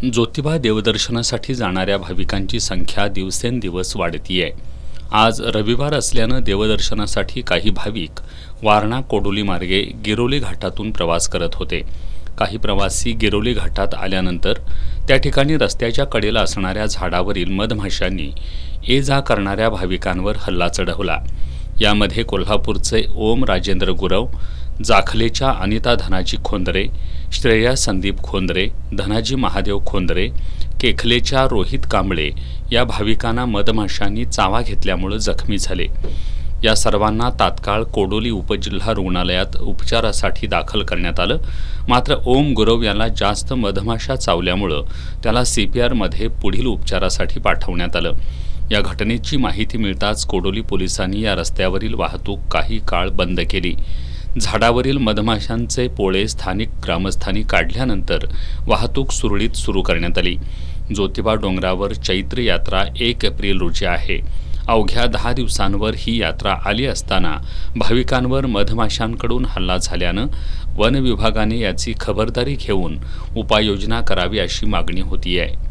ज्योतिबा देवदर्शनासाठी जाणाऱ्या भाविकांची संख्या दिवसेंदिवस वाढतीये. आज रविवार असल्यानं देवदर्शनासाठी काही भाविक वारणा कोडोली मार्गे गिरोली घाटातून प्रवास करत होते. काही प्रवासी गिरोली घाटात आल्यानंतर त्या ठिकाणी रस्त्याच्या कडेला असणाऱ्या झाडावरील मधमाशांनी ये जा करणाऱ्या भाविकांवर हल्ला चढवला. यामध्ये कोल्हापूरचे ओम राजेंद्र गुरव, जाखलेच्या अनिता धनाजी खोंदरे, श्रेया संदीप खोंदरे, धनाजी महादेव खोंदरे, केखलेच्या रोहित कांबळे या भाविकांना मधमाशांनी चावा घेतल्यामुळे जखमी झाले. या सर्वांना तात्काळ कोडोली उपजिल्हा रुग्णालयात उपचारासाठी दाखल करण्यात आलं. मात्र ओम गुरव यांना जास्त मधमाशा चावल्यामुळे त्याला CPRमध्ये पुढील उपचारासाठी पाठवण्यात आलं. या घटनेची माहिती मिळताच कोडोली पोलिसांनी या रस्त्यावरील वाहतूक काही काळ बंद केली. झाडावरील मधमाशांचे पोळे स्थानिक ग्रामस्थांनी काढल्यानंतर वाहतूक सुरळीत सुरू करण्यात आली. ज्योतिबा डोंगरावर चैत्र यात्रा 1 एप्रिल रोजी आहे. अवघ्या 10 दिवसांवर ही यात्रा आली असताना भाविकांवर मधमाशांकडून हल्ला झाल्यानं वन विभागाने याची खबरदारी घेऊन उपाययोजना करावी अशी मागणी होती आहे.